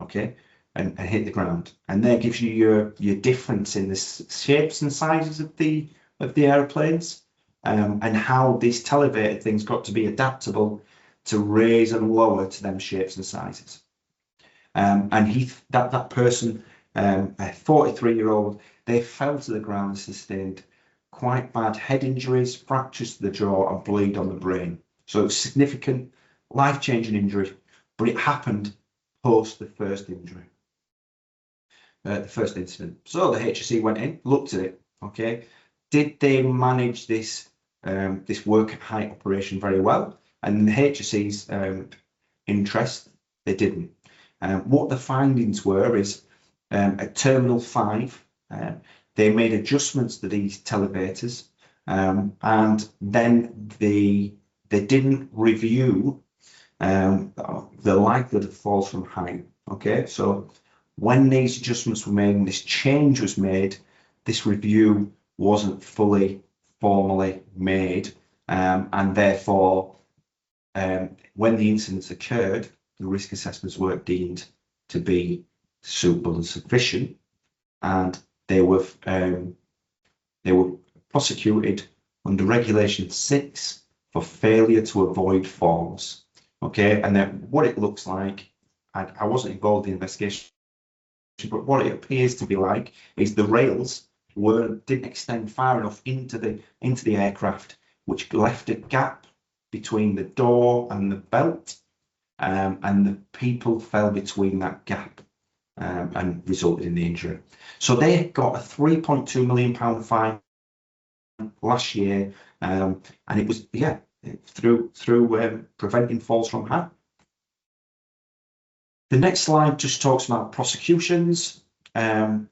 Okay, and hit the ground, and there gives you your difference in the shapes and sizes of the airplanes, and how this televator thing's got to be adaptable to raise and lower to them shapes and sizes. And that person, a 43-year-old, they fell to the ground and sustained quite bad head injuries, fractures to the jaw, and bleed on the brain. So it was significant, life-changing injury, but it happened post the first injury. The first incident. So the HSE went in, looked at it. Okay, did they manage this this work at height operation very well? And in the HSE's interest, they didn't. What the findings were is at Terminal 5, they made adjustments to these televators, and then they didn't review the likelihood of falls from height. Okay, so when these adjustments were made and this change was made, this review wasn't fully formally made, and therefore, when the incidents occurred, the risk assessments weren't deemed to be suitable and sufficient, and they were prosecuted under Regulation 6 for failure to avoid falls. Okay, and then what it looks like, I wasn't involved in the investigation, but what it appears to be like is the rails didn't extend far enough into the aircraft, which left a gap between the door and the belt, and the people fell between that gap, and resulted in the injury. So they got a £3.2 million fine last year, and it was through preventing falls from height. The next slide just talks about prosecutions, and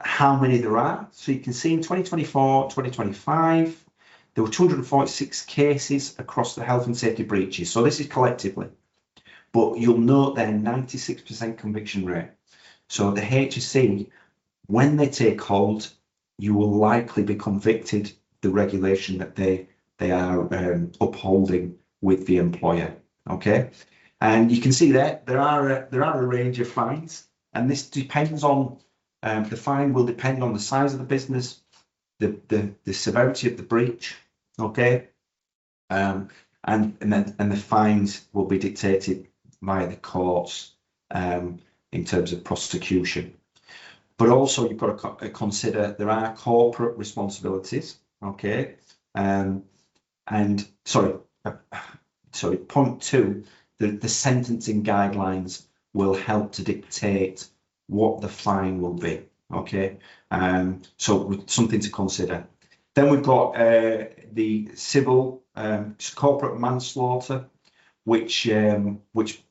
how many there are. So you can see in 2024, 2025, there were 246 cases across the health and safety breaches. So this is collectively, but you'll note their 96% conviction rate. So the HSE, when they take hold, you will likely be convicted the regulation that they are upholding with the employer. Okay. And you can see there are a range of fines, and this depends on the fine will depend on the size of the business, the severity of the breach. Okay, and the fines will be dictated by the courts in terms of prosecution. But also you've got to consider there are corporate responsibilities. Okay, and point 2. The sentencing guidelines will help to dictate what the fine will be. Okay, so something to consider. Then we've got the civil corporate manslaughter, which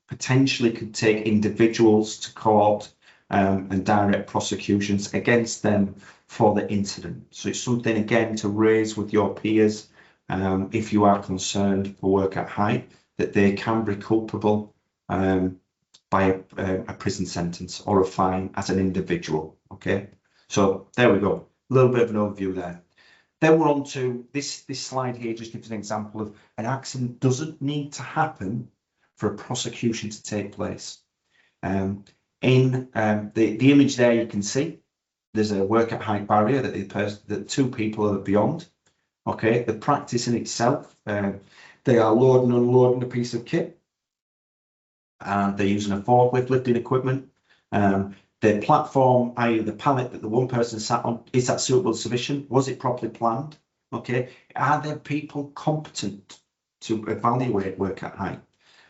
potentially could take individuals to court and direct prosecutions against them for the incident. So it's something again to raise with your peers if you are concerned for work at height, that they can be culpable by a prison sentence or a fine as an individual. Okay, so there we go, a little bit of an overview there. Then we're on to this slide here. Just gives an example of an accident doesn't need to happen for a prosecution to take place. In the image there, you can see there's a work at height barrier that 2 people are beyond. Okay, the practice in itself, they are loading and unloading a piece of kit, and they're using a forklift lifting equipment. The platform, i.e. the pallet that the one person sat on, is that suitable and sufficient? Was it properly planned? Okay, are there people competent to evaluate work at height?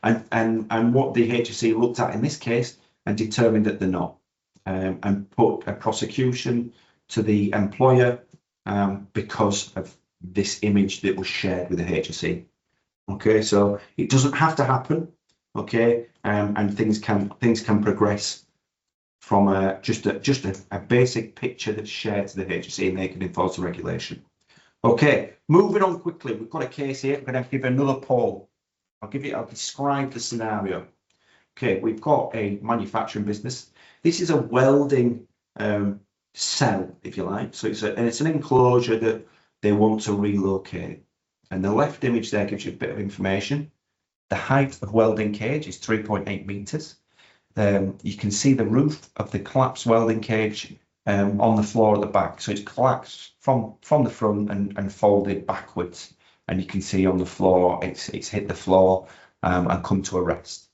And what the HSE looked at in this case and determined that they're not, and put a prosecution to the employer because of this image that was shared with the HSE. Okay, so it doesn't have to happen. Okay, and things can progress from just a basic picture that's shared to the HSE, and they can enforce the regulation. Okay, moving on quickly. We've got a case here. I'm going to give another poll. I'll describe the scenario. Okay, we've got a manufacturing business. This is a welding cell, if you like. So it's an enclosure that they want to relocate. And the left image there gives you a bit of information. The height of welding cage is 3.8 meters. You can see the roof of the collapsed welding cage on the floor at the back. So it's collapsed from the front and folded backwards. And you can see on the floor, it's hit the floor and come to a rest.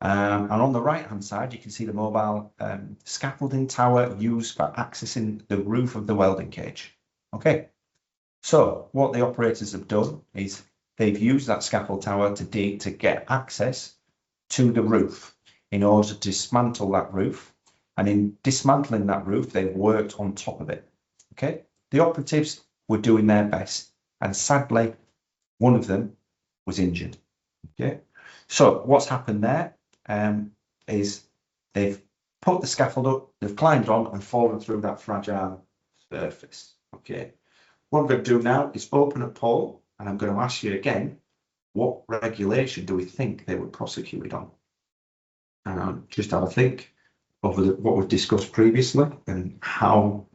And on the right hand side, you can see the mobile scaffolding tower used for accessing the roof of the welding cage. Okay, so what the operators have done is they've used that scaffold tower to get access to the roof in order to dismantle that roof. And in dismantling that roof, they've worked on top of it. Okay, the operatives were doing their best, and sadly, one of them was injured. Okay, so what's happened there is they've put the scaffold up, they've climbed on and fallen through that fragile surface. Okay, what I'm going to do now is open a poll, and I'm going to ask you again, what regulation do we think they were prosecuted on? And just have a think over what we've discussed previously and how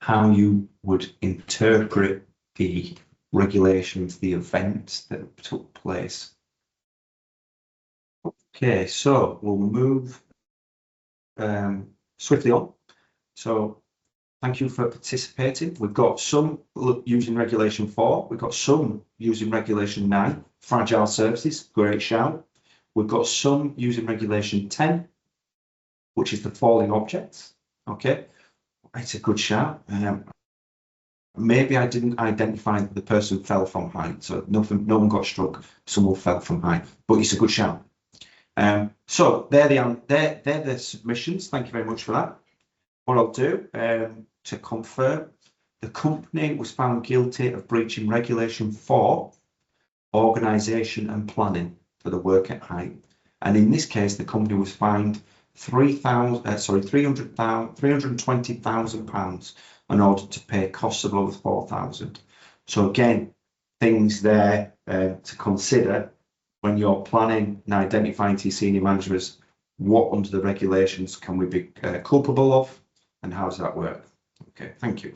you would interpret the regulations, the events that took place. Okay, so we'll move swiftly on. So thank you for participating. We've got some using regulation 4. We've got some using regulation 9, fragile surfaces, great shout. We've got some using regulation 10, which is the falling objects. Okay, it's a good shout. Maybe I didn't identify that the person fell from height, so no one got struck. Someone fell from height, but it's a good shout. So they're the submissions. Thank you very much for that. What I'll do to confirm, the company was found guilty of breaching regulation 4, organisation and planning for the work at height, and in this case, the company was fined £320,000 in order to pay costs of over £4,000. So again, things there to consider when you're planning and identifying to your senior managers, what under the regulations can we be culpable of, and how does that work? Okay, thank you.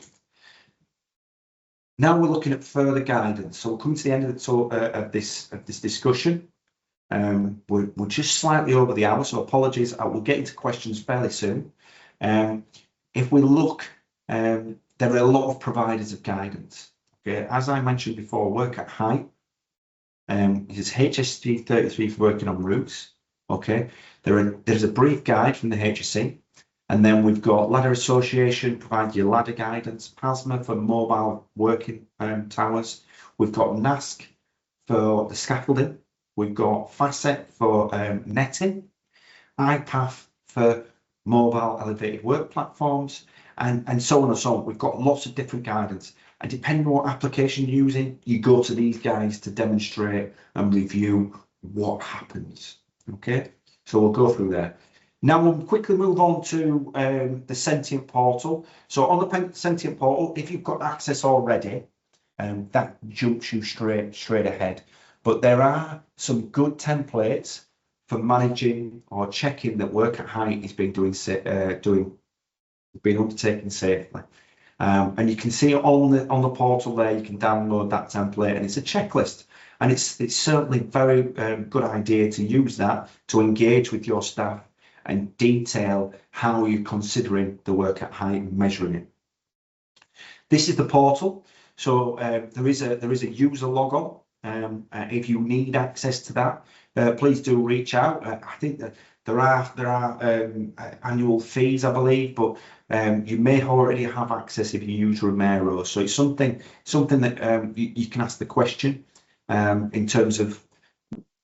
Now we're looking at further guidance. So we'll come to the end of the talk of this discussion. We're just slightly over the hour, so apologies. I will get into questions fairly soon. If we look, there are a lot of providers of guidance. Okay, as I mentioned before, work at height. Is HSC 33 for working on roofs. Okay, there's a brief guide from the HSC, and then we've got Ladder Association provide you ladder guidance, PASMA for mobile working towers. We've got NASC for the scaffolding. We've got FACET for netting, IPAF for mobile elevated work platforms, and so on and so on. We've got lots of different guidance. And depending on what application you're using, you go to these guys to demonstrate and review what happens. Okay, so we'll go through there. Now we'll quickly move on to the Sentient portal. So on the Sentient portal, if you've got access already, that jumps you straight ahead. But there are some good templates for managing or checking that work at height is being undertaken safely. And you can see on the portal there, you can download that template, and it's a checklist. And it's certainly very good idea to use that to engage with your staff and detail how you're considering the work at height and measuring it. This is the portal. So there is a user logon. If you need access to that, please do reach out. I think that there are annual fees, I believe, but you may already have access if you use Romero. So it's something that you can ask the question in terms of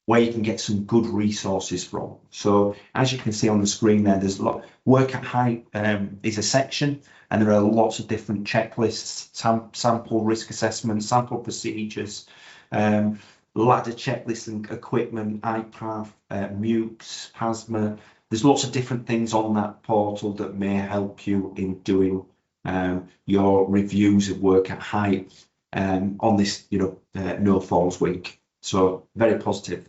where you can get some good resources from. So as you can see on the screen there, there's a lot. Work at height is a section, and there are lots of different checklists, sample risk assessment, sample procedures, ladder checklist and equipment, IPAF, MUPS, PASMA, There's lots of different things on that portal that may help you in doing your reviews of work at height on this, No Falls week. So very positive.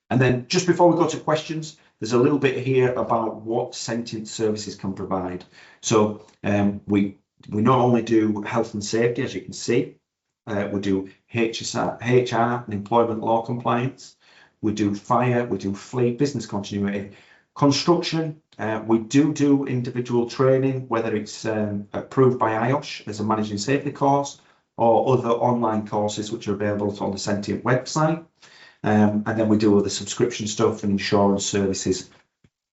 And then just before we go to questions, there's a little bit here about what Sentient services can provide. So we not only do health and safety, as you can see, we do HR and employment law compliance, we do fire, we do fleet, business continuity, construction. We do individual training, whether it's approved by IOSH as a managing safety course or other online courses which are available on the Sentient website. And then we do other subscription stuff and insurance services.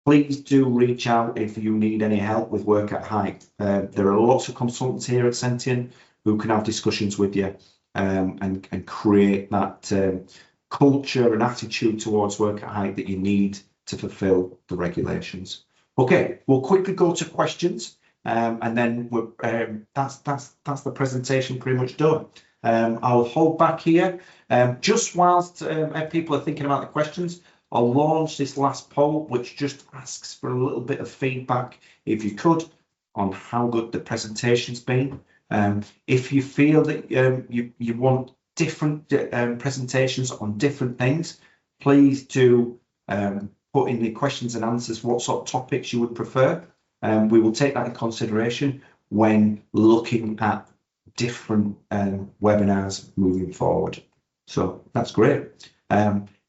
Please do reach out if you need any help with work at height. There are lots of consultants here at Sentient who can have discussions with you and create that culture and attitude towards work at height that you need to fulfill the regulations. Okay, we'll quickly go to questions, and then that's the presentation pretty much done. I'll hold back here just whilst people are thinking about the questions. I'll launch this last poll, which just asks for a little bit of feedback, if you could, on how good the presentation's been. If you feel that you want different presentations on different things, please do put in the questions and answers what sort of topics you would prefer. We will take that in consideration when looking at different webinars moving forward. So that's great.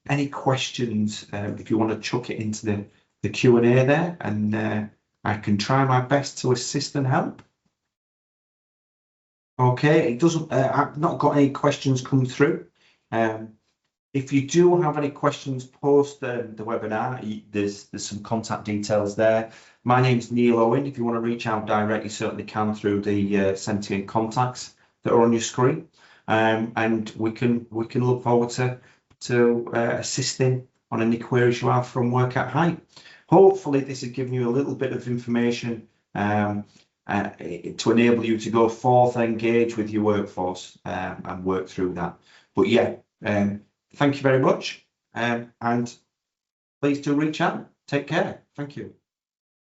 Any questions, if you want to chuck it into the Q&A there, and I can try my best to assist and help. Okay, it doesn't. I've not got any questions come through. If you do have any questions post the webinar, there's some contact details there. My name's Neil Owen. If you want to reach out directly, you certainly can through the Sentient contacts that are on your screen, and we can look forward to assisting on any queries you have from work at height. Hopefully, this has given you a little bit of information to enable you to go forth, engage with your workforce, and work through that. But yeah, thank you very much, and please do reach out. Take care. Thank you.